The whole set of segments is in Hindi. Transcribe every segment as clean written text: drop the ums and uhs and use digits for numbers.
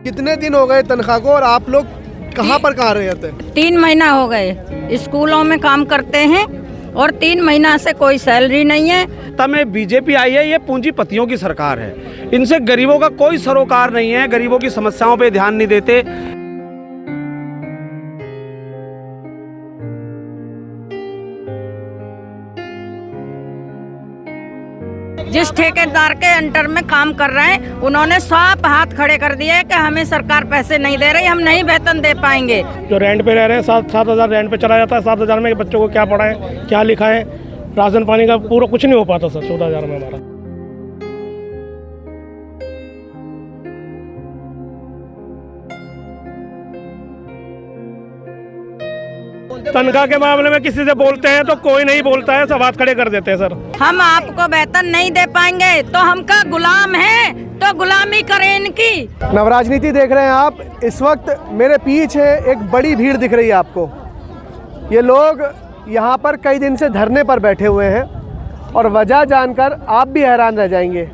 कितने दिन हो गए तनख्वाह को और आप लोग कहाँ पर कहाँ रहते हैं? 3 महीना हो गए स्कूलों में काम करते हैं और 3 महीना से कोई सैलरी नहीं है। तब में बीजेपी आई है, ये पूंजीपतियों की सरकार है। इनसे गरीबों का कोई सरोकार नहीं है, गरीबों की समस्याओं पे ध्यान नहीं देते। जिस ठेकेदार के अंडर में काम कर रहे हैं उन्होंने साफ हाथ खड़े कर दिए कि हमें सरकार पैसे नहीं दे रही, हम नहीं वेतन दे पाएंगे। जो रेंट पे रह रहे हैं 7,000 रेंट पे चला जाता है। 7,000 में बच्चों को क्या पढ़ाएं, क्या लिखाएं, राशन पानी का पूरा कुछ नहीं हो पाता सर। 14,000 में हमारा तनख्वाह के मामले में किसी से बोलते हैं तो कोई नहीं बोलता है, सब हाथ खड़े कर देते हैं सर। हम आपको वेतन नहीं दे पाएंगे तो हम का गुलाम है, तो गुलामी करें इनकी। नवराजनीति देख रहे हैं आप। इस वक्त मेरे पीछे एक बड़ी भीड़ दिख रही है आपको। ये लोग यहाँ पर कई दिन से धरने पर बैठे हुए हैं और वजह जानकर आप भी हैरान रह जाएंगे।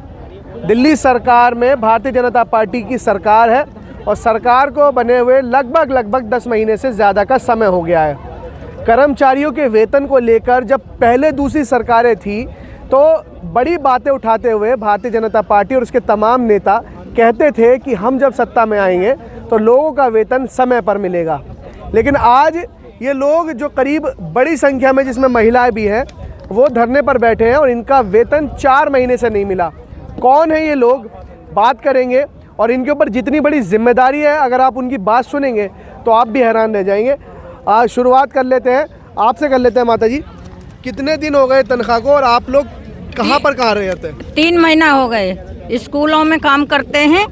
दिल्ली सरकार में भारतीय जनता पार्टी की सरकार है और सरकार को बने हुए लगभग 10 महीने से ज़्यादा का समय हो गया है। कर्मचारियों के वेतन को लेकर जब पहले दूसरी सरकारें थी तो बड़ी बातें उठाते हुए भारतीय जनता पार्टी और उसके तमाम नेता कहते थे कि हम जब सत्ता में आएंगे तो लोगों का वेतन समय पर मिलेगा। लेकिन आज ये लोग जो करीब बड़ी संख्या में, जिसमें महिलाएं भी हैं, वो धरने पर बैठे हैं और इनका वेतन 4 महीने से नहीं मिला। कौन है ये लोग, बात करेंगे और इनके ऊपर जितनी बड़ी जिम्मेदारी है, अगर आप उनकी बात सुनेंगे तो आप भी हैरान रह जाएंगे। शुरुआत कर लेते हैं, आपसे कर लेते हैं। माता जी, कितने दिन हो गए तनख्वाह को और आप लोग कहाँ पर कहाँ रहते हैं? 3 महीना हो गए स्कूलों में काम करते हैं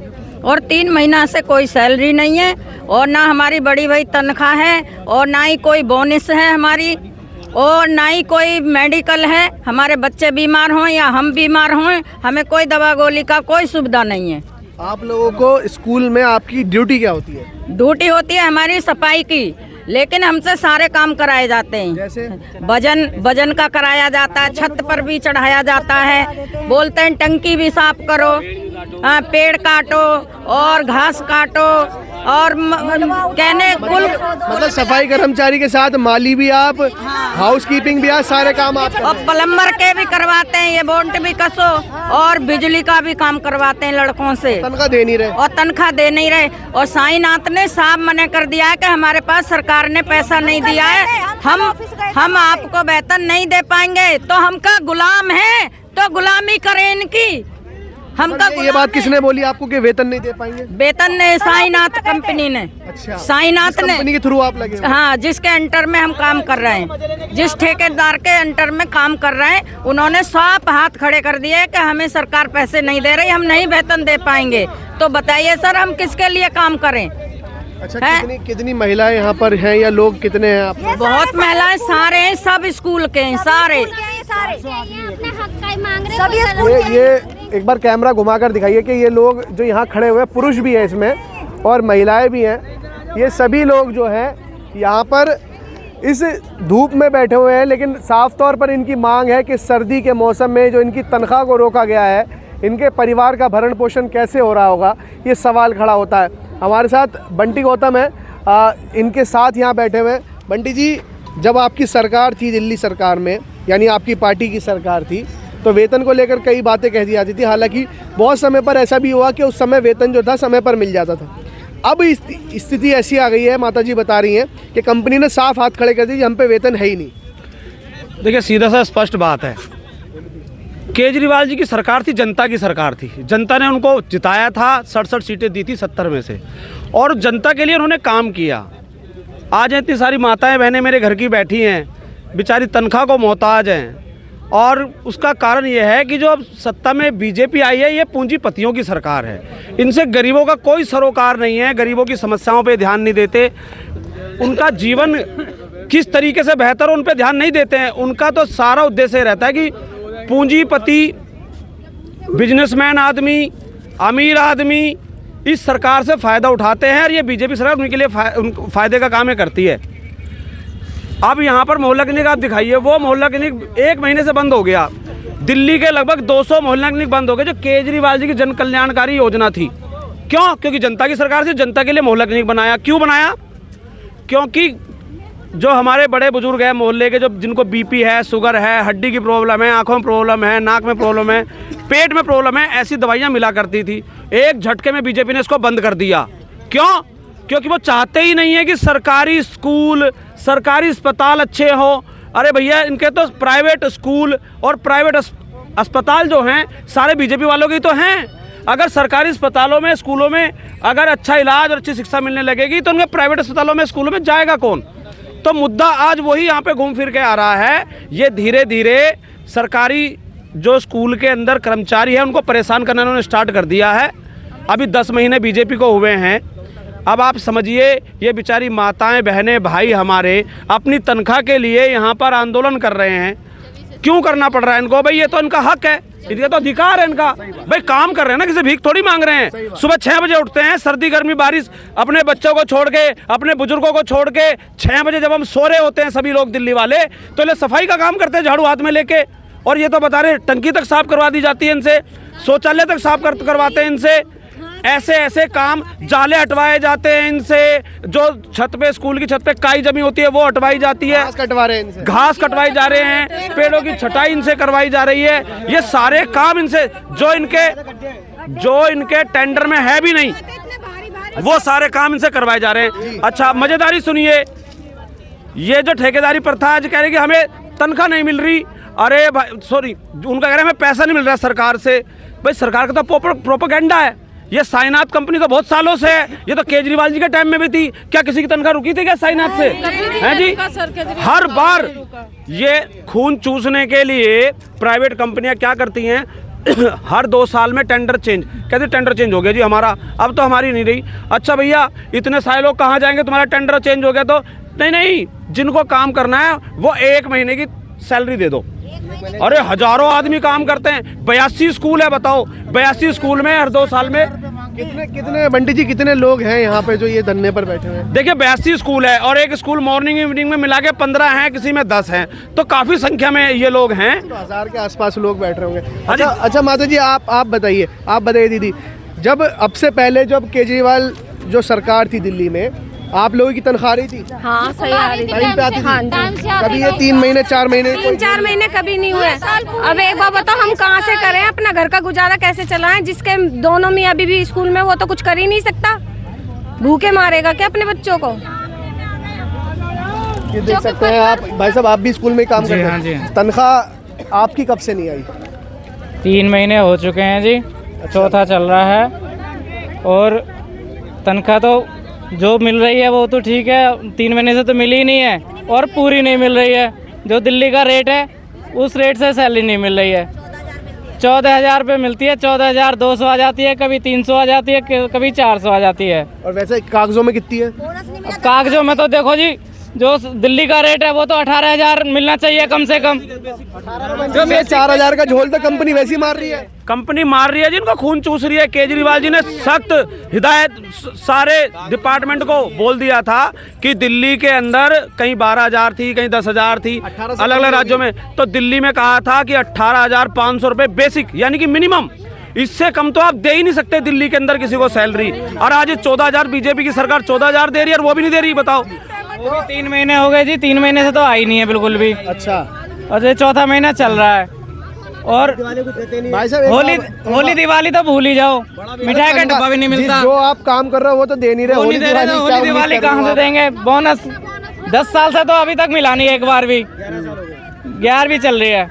और 3 महीना से कोई सैलरी नहीं है और ना हमारी बड़ी भाई तनख्वाह है और ना ही कोई बोनस है हमारी, और ना ही कोई मेडिकल है। हमारे बच्चे बीमार हों या हम बीमार हों, हमें कोई दवा गोली का कोई सुविधा नहीं है। आप लोगों को स्कूल में आपकी ड्यूटी क्या होती है? ड्यूटी होती है हमारी सफाई की, लेकिन हमसे सारे काम कराए जाते हैं। जैसे वजन का कराया जाता है, छत पर भी चढ़ाया जाता है, बोलते हैं टंकी भी साफ करो, पेड़ काटो और घास काटो और कहने कुल मतलब सफाई कर्मचारी के साथ माली भी आप, हाउस कीपिंग भी आप, सारे काम आप। और प्लम्बर के भी करवाते हैं, ये बोल्ट भी कसो और बिजली का भी काम करवाते हैं लड़कों से। तनख्वाह दे नहीं रहे और तनख्वाह दे नहीं रहे। और साईनाथ ने साफ मना कर दिया है कि हमारे पास सरकार ने पैसा नहीं दिया है, हम आपको वेतन नहीं दे पाएंगे, तो हम का गुलाम है, तो गुलामी करें इनकी। हमका ये बात किसने बोली आपको कि वेतन नहीं दे पाएंगे? वेतन ने साईनाथ कंपनी ने। अच्छा, साईनाथ ने, कंपनी के थ्रू आप लगे? हाँ, जिसके अंडर में हम काम कर रहे हैं, जिस ठेकेदार के अंडर में काम कर रहे हैं, उन्होंने साफ हाथ खड़े कर दिए कि हमें सरकार पैसे नहीं दे रही, हम नहीं वेतन दे पाएंगे। तो बताइए सर, हम किसके लिए काम करें? अच्छा, कितनी महिलाएं यहाँ पर हैं या लोग कितने हैं आप? बहुत महिलाएं, सारे हैं, सब स्कूल के हैं, सारे। ये एक बार कैमरा घुमाकर दिखाइए कि ये लोग जो यहाँ खड़े हुए हैं, पुरुष भी हैं इसमें और महिलाएं भी हैं। ये सभी लोग जो हैं यहाँ पर इस धूप में बैठे हुए हैं, लेकिन साफ तौर पर इनकी मांग है कि सर्दी के मौसम में जो इनकी तनख्वाह को रोका गया है, इनके परिवार का भरण पोषण कैसे हो रहा होगा, ये सवाल खड़ा होता है। हमारे साथ बंटी गौतम है, इनके साथ यहाँ बैठे हुए हैं। बंटी जी, जब आपकी सरकार थी दिल्ली सरकार में, यानी आपकी पार्टी की सरकार थी, तो वेतन को लेकर कई बातें कह दी जाती थी। हालांकि बहुत समय पर ऐसा भी हुआ कि उस समय वेतन जो था समय पर मिल जाता था। अब स्थिति ऐसी आ गई है, माता जी बता रही हैं कि कंपनी ने साफ हाथ खड़े कर दिए, हम पे वेतन है ही नहीं। देखिए, सीधा सा स्पष्ट बात है, केजरीवाल जी की सरकार थी, जनता की सरकार थी। जनता ने उनको जिताया था, 67 सीटें दी थी 70 में से, और जनता के लिए उन्होंने काम किया। आज इतनी सारी माताएं बहनें मेरे घर की बैठी हैं, बेचारी तनख्वाह को मोहताज हैं, और उसका कारण ये है कि जो अब सत्ता में बीजेपी आई है, ये पूंजीपतियों की सरकार है। इनसे गरीबों का कोई सरोकार नहीं है, गरीबों की समस्याओं पे ध्यान नहीं देते, उनका जीवन किस तरीके से बेहतर हो उन पे ध्यान नहीं देते हैं। उनका तो सारा उद्देश्य रहता है कि पूंजीपति, बिजनेसमैन आदमी, अमीर आदमी इस सरकार से फ़ायदा उठाते हैं और ये बीजेपी सरकार उनके लिए फ़ायदे का काम करती है। अब यहाँ पर मोहल्ला क्लिनिक आप दिखाइए, वो मोहल्ला क्लिनिक 1 महीने से बंद हो गया। दिल्ली के लगभग 200 मोहल्ला क्लिनिक बंद हो गए, जो केजरीवाल जी की जन कल्याणकारी योजना थी। क्यों? क्योंकि जनता की सरकार थी, जनता के लिए मोहल्ला क्लिनिक बनाया। क्यों बनाया? क्योंकि जो हमारे बड़े बुजुर्ग हैं मोहल्ले के, जो जिनको बीपी है, शुगर है, हड्डी की प्रॉब्लम है, आंखों में प्रॉब्लम है, नाक में प्रॉब्लम है, पेट में प्रॉब्लम है, ऐसी दवाइयाँ मिला करती थी। एक झटके में बीजेपी ने इसको बंद कर दिया। क्यों? क्योंकि वो चाहते ही नहीं है कि सरकारी स्कूल, सरकारी अस्पताल अच्छे हो। अरे भैया, इनके तो प्राइवेट स्कूल और प्राइवेट अस्पताल जो हैं सारे बीजेपी वालों के तो हैं। अगर सरकारी अस्पतालों में, स्कूलों में अगर अच्छा इलाज और अच्छी शिक्षा मिलने लगेगी तो उनके प्राइवेट अस्पतालों में, स्कूलों में जाएगा कौन? तो मुद्दा आज वही यहाँ पे घूम फिर के आ रहा है। ये धीरे धीरे सरकारी जो स्कूल के अंदर कर्मचारी हैं उनको परेशान करना उन्होंने स्टार्ट कर दिया है। अभी 10 महीने बीजेपी को हुए हैं। अब आप समझिए, ये बेचारी माताएं, बहनें, भाई हमारे अपनी तनख्वाह के लिए यहाँ पर आंदोलन कर रहे हैं। क्यों करना पड़ रहा है इनको? भाई ये तो इनका हक है, इनका तो अधिकार है इनका। भाई काम कर रहे हैं ना, किसी भीख थोड़ी मांग रहे हैं। सुबह 6 बजे उठते हैं, सर्दी गर्मी बारिश, अपने बच्चों को छोड़ के, अपने बुजुर्गों को छोड़ के 6 बजे जब हम सो रहे होते हैं सभी लोग दिल्ली वाले, तो ये सफाई का काम करते हैं झाड़ू हाथ में लेके। और ये तो बता रहे टंकी तक साफ करवा दी जाती है इनसे, शौचालय तक साफ करवाते हैं इनसे। ऐसे ऐसे काम, जाले हटवाए जाते हैं इनसे। जो छत पे, स्कूल की छत पे काई जमी होती है वो हटवाई जाती है, घास कटवा रहे हैं इनसे, घास कटवाई जा रहे हैं, पेड़ों की छटाई इनसे करवाई जा रही है। ये सारे काम इनसे, जो इनके टेंडर में है भी नहीं, वो सारे काम इनसे करवाए जा रहे हैं। अच्छा, मजेदारी सुनिए, ये जो ठेकेदारी प्रथा आज कह रही कि हमें तनख्वाह नहीं मिल रही। अरे भाई सॉरी, उनका कह रहे हैं हमें पैसा नहीं मिल रहा सरकार से। भाई सरकार का तो प्रोपेगेंडा है। ये साइनाथ कंपनी तो बहुत सालों से है, ये तो केजरीवाल जी के टाइम में भी थी। क्या किसी की तनख्वाह रुकी थी क्या साइनाथ से? हैं जी? हर बार ये खून चूसने के लिए प्राइवेट कंपनियां क्या करती हैं हर 2 साल में टेंडर चेंज, कहते टेंडर चेंज हो गया जी हमारा, अब तो हमारी नहीं रही। अच्छा भैया, इतने सारे लोग कहाँ जाएंगे, तुम्हारा टेंडर चेंज हो गया तो? नहीं, जिनको काम करना है वो 1 महीने की सैलरी दे दो। अरे हजारों आदमी काम करते हैं, 82 स्कूल है, बताओ 82 स्कूल में हर 2 साल में कितने बंटी जी, कितने लोग हैं यहाँ पे जो ये धरने पर बैठे हुए हैं? देखिए 82 स्कूल है और एक स्कूल मॉर्निंग इवनिंग में मिला के 15 हैं, किसी में 10 हैं, तो काफी संख्या में ये लोग हैं। तो 1000 के आसपास लोग बैठ रहे होंगे। अच्छा माता जी, आप बताइए दीदी, जब अब से पहले जब केजरीवाल जो सरकार थी दिल्ली में, आप लोगों की तनख्वाह रही थी? हाँ, सही आ रही थी, टाइम पे आती थी? हाँ जी। कभी ये 3 महीने 4 महीने 3-4 महीने कभी नहीं हुए। अब एक बार बताओ, हम कहाँ से करें, अपना घर का गुजारा कैसे चलाएं? जिसके दोनों मियाँ बीवी स्कूल में, वो तो कुछ कर ही नहीं सकता, भूखे मारेगा क्या अपने बच्चों को? ये देख सकते हैं आप, भाई साहब आप भी स्कूल में काम करते हैं, तनख्वाह आपकी कब से नहीं आई? 3 महीने हो चुके हैं जी, चौथा चल रहा है। और तनख्वाह तो जो मिल रही है वो तो ठीक है, 3 महीने से तो मिली ही नहीं है और पूरी नहीं मिल रही है। जो दिल्ली का रेट है उस रेट से सैलरी नहीं मिल रही है। 14,000 रुपये मिलती है, 14,200 आ जाती है, कभी 300 आ जाती है, कभी 400 आ जाती है। और वैसे कागजों में कितनी है? अब कागजों में तो देखो जी, जो दिल्ली का रेट है वो तो 18,000 मिलना चाहिए कम से कम। जो 4,000 का झोल तो कंपनी वैसी मार रही है। कंपनी मार रही है, जिनको खून चूस रही है। केजरीवाल जी ने सख्त हिदायत सारे डिपार्टमेंट को बोल दिया था कि दिल्ली के अंदर कहीं 12,000 थी, कहीं 10,000 थी, अलग अलग राज्यों में। तो दिल्ली में कहा था कि 18,500 रुपये बेसिक, यानी कि मिनिमम, इससे कम तो आप दे ही नहीं सकते दिल्ली के अंदर किसी को सैलरी। और आज 14,000 बीजेपी की सरकार 14,000 दे रही है और वो भी नहीं दे रही, बताओ। वो भी 3 महीने हो गए जी, 3 महीने से तो आई नहीं है बिल्कुल भी। अच्छा, और ये चौथा महीना चल रहा है। और भाई साहब होली दिवाली तो भूल ही जाओ, मिठाई का डब्बा भी नहीं मिलता। जो आप काम कर रहे हो वो तो दे नहीं रहे। होली दिवाली कहाँ से देंगे? बोनस 10 साल से तो अभी तक मिला नहीं एक बार भी, 11वीं चल रही है।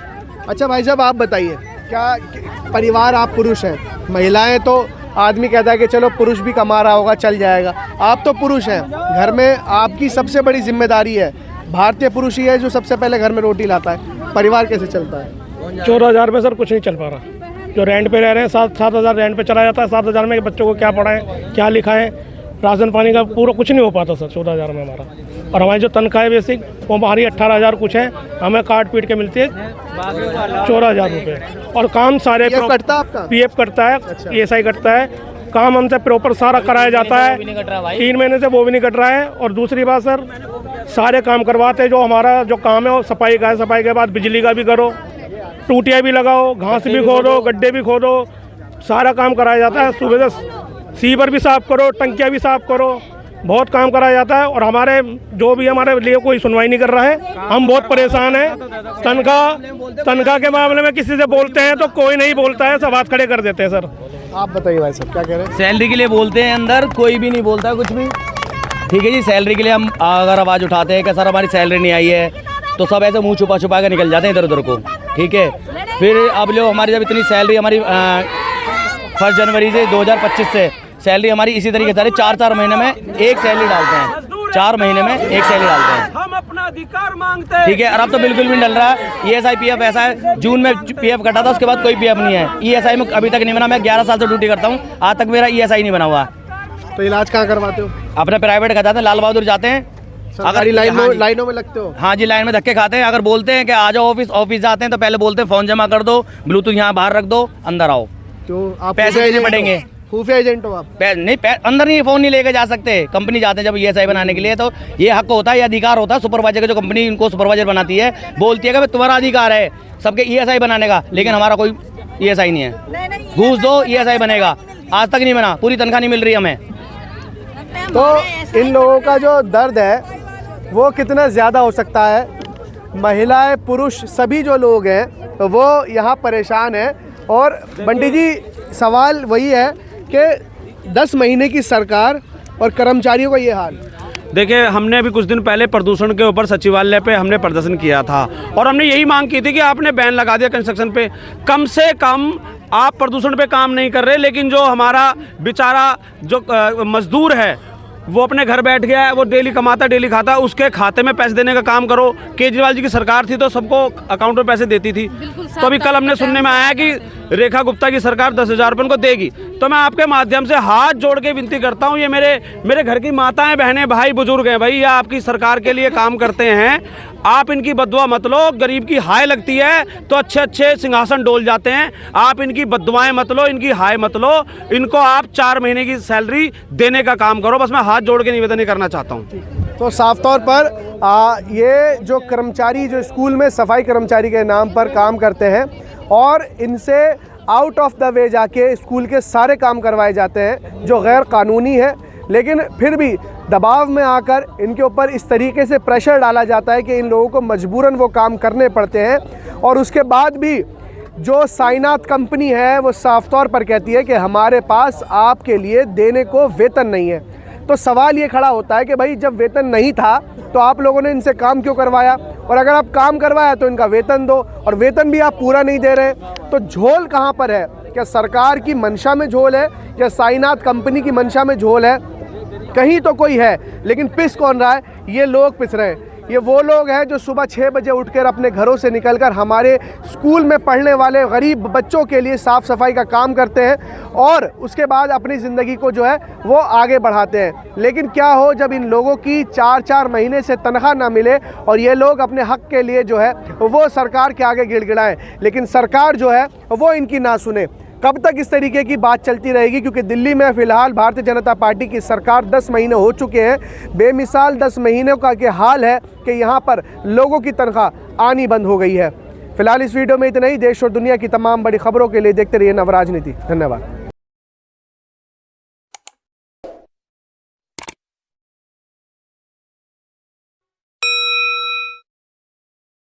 अच्छा भाई साहब आप बताइए, क्या परिवार, आप पुरुष हैं, महिलाएं तो आदमी कहता है कि चलो पुरुष भी कमा रहा होगा चल जाएगा, आप तो पुरुष हैं, घर में आपकी सबसे बड़ी जिम्मेदारी है। भारतीय पुरुष ही है जो सबसे पहले घर में रोटी लाता है, परिवार कैसे चलता है? 14,000 में सर कुछ नहीं चल पा रहा। जो रेंट पे रह रहे हैं 7,000 रेंट पे चला जाता है। 7,000 में बच्चों को क्या पढ़ाएं, क्या लिखाएं, राशन पानी का पूरा कुछ नहीं हो पाता सर 14,000 में हमारा। और हमारी जो तनख्वाह है बेसिक वो हमारी 18,000 कुछ है, हमें काट पीट के मिलती है 14,000 रुपये। और काम सारे कटता है आपका? PF कटता है, ESI कटता है, काम हमसे प्रॉपर सारा कराया जाता है। 3 महीने से वो भी नहीं कट रहा है। और दूसरी बात सर, सारे काम करवाते हैं, जो हमारा जो काम है वो सफाई का है, सफाई के बाद बिजली का भी करो, टूटियाँ भी लगाओ, घास भी खोदो, गड्ढे भी खोदो, सारा काम कराया जाता है। सुबह से सीवर भी साफ़ करो, टंकियाँ भी साफ़ करो, बहुत काम कराया जाता है। और हमारे जो भी हमारे लिए कोई सुनवाई नहीं कर रहा है, हम बहुत परेशान हैं। तनख्वाह के मामले में किसी से बोलते हैं तो कोई नहीं बोलता है, सब हाथ खड़े कर देते हैं। सर आप बताइए भाई साहब क्या कह रहे हैं? सैलरी के लिए बोलते हैं, अंदर कोई भी नहीं बोलता है कुछ भी। ठीक है जी, सैलरी के लिए हम अगर आवाज़ उठाते हैं कि सर हमारी सैलरी नहीं आई है, तो सब ऐसे मुंह छुपा छुपा के निकल जाते हैं इधर उधर को। ठीक है, फिर अब लो हमारी जब इतनी सैलरी हमारी 1 जनवरी से 2025 से सैलरी हमारी इसी तरीके से 4-4 महीने में एक सैलरी डालते हैं, 4 महीने में एक सैलरी डालते हैं। हम अपना अधिकार मांगते हैं। ठीक है, और अब तो बिल्कुल भी नहीं डल रहा है। ESI PF ऐसा है, जून में PF कटा था, उसके बाद कोई PF नहीं है। ESI में अभी तक नहीं बना। मैं 11 साल से ड्यूटी करता हूँ, आज तक मेरा ESI नहीं बना हुआ। तो इलाज कहाँ करवाते हो? अपने प्राइवेट का जाते हैं, लाल बहादुर जाते हैं। सरकारी लाइनों में लगते हो? हाँ जी, लाइन में धक्के खाते हैं। अगर बोलते हैं कि आ जाओ ऑफिस जाते हैं तो पहले बोलते हैं फ़ोन जमा कर दो, ब्लूटूथ यहाँ बाहर रख दो, अंदर आओ। क्यों? आप पैसे देने पड़ेंगे। खुफिया एजेंट हो आप? अंदर नहीं, फ़ोन नहीं लेके जा सकते। कंपनी जाते हैं जब ESI बनाने के लिए, तो ये हक होता है, ये अधिकार होता है सुपरवाइजर का। जो कंपनी इनको सुपरवाइजर बनाती है बोलती है कि तुम्हारा अधिकार है सबके ESI बनाने का, लेकिन हमारा कोई ESI नहीं है। घूस दो ESI बनेगा, आज तक नहीं बना, पूरी तनख्वाह नहीं मिल रही हमें। तो इन लोगों का जो दर्द है वो कितना ज़्यादा हो सकता है। महिलाएं, पुरुष, सभी जो लोग हैं तो वो यहाँ परेशान हैं। और बंटी जी, सवाल वही है कि 10 महीने की सरकार और कर्मचारियों का ये हाल। देखिए, हमने अभी कुछ दिन पहले प्रदूषण के ऊपर सचिवालय पे हमने प्रदर्शन किया था और हमने यही मांग की थी कि आपने बैन लगा दिया कंस्ट्रक्शन पे। कम से कम आप प्रदूषण पे काम नहीं कर रहे, लेकिन जो हमारा बेचारा जो मजदूर है वो अपने घर बैठ गया है, वो डेली कमाता डेली खाता, उसके खाते में पैसे देने का काम करो। केजरीवाल जी की सरकार थी तो सबको अकाउंट में पैसे देती थी। तो अभी कल हमने सुनने में आया कि रेखा गुप्ता की सरकार 10,000 रुपये उनको देगी। तो मैं आपके माध्यम से हाथ जोड़ के विनती करता हूँ, ये मेरे घर की माताएं, बहनें, भाई, बुजुर्ग हैं भाई, ये आपकी सरकार के लिए काम करते हैं। आप इनकी बद्दुआ मत लो। गरीब की हाय लगती है तो अच्छे अच्छे सिंहासन डोल जाते हैं। आप इनकी बद्दुआएं मत लो, इनकी हाय मत लो। इनको आप 4 महीने की सैलरी देने का काम करो। बस मैं हाथ जोड़ के निवेदन करना चाहता हूँ। तो साफ तौर पर ये जो कर्मचारी जो स्कूल में सफाई कर्मचारी के नाम पर काम करते हैं और इनसे आउट ऑफ द वे जाके स्कूल के सारे काम करवाए जाते हैं जो गैर कानूनी है, लेकिन फिर भी दबाव में आकर इनके ऊपर इस तरीके से प्रेशर डाला जाता है कि इन लोगों को मजबूरन वो काम करने पड़ते हैं। और उसके बाद भी जो साइनाथ कंपनी है वो साफ तौर पर कहती है कि हमारे पास आपके लिए देने को वेतन नहीं है। तो सवाल ये खड़ा होता है कि भाई जब वेतन नहीं था तो आप लोगों ने इनसे काम क्यों करवाया, और अगर आप काम करवाया तो इनका वेतन दो, और वेतन भी आप पूरा नहीं दे रहे। तो झोल कहाँ पर है? क्या सरकार की मंशा में झोल है या साइनाथ कंपनी की मंशा में झोल है? कहीं तो कोई है, लेकिन पिस कौन रहा है? ये लोग पिस रहे हैं। ये वो लोग हैं जो सुबह 6 बजे उठकर अपने घरों से निकलकर हमारे स्कूल में पढ़ने वाले गरीब बच्चों के लिए साफ़ सफाई का काम करते हैं और उसके बाद अपनी ज़िंदगी को जो है वो आगे बढ़ाते हैं। लेकिन क्या हो जब इन लोगों की 4-4 महीने से तनख्वाह ना मिले और ये लोग अपने हक के लिए जो है वो सरकार के आगे गिड़गिड़ाएं, लेकिन सरकार जो है वो इनकी ना सुने। कब तक इस तरीके की बात चलती रहेगी? क्योंकि दिल्ली में फ़िलहाल भारतीय जनता पार्टी की सरकार 10 महीने हो चुके हैं। बेमिसाल 10 महीनों का के हाल है कि यहाँ पर लोगों की तनख्वाह आनी बंद हो गई है। फ़िलहाल इस वीडियो में इतना ही। देश और दुनिया की तमाम बड़ी खबरों के लिए देखते रहिए नवराजनीति। धन्यवाद।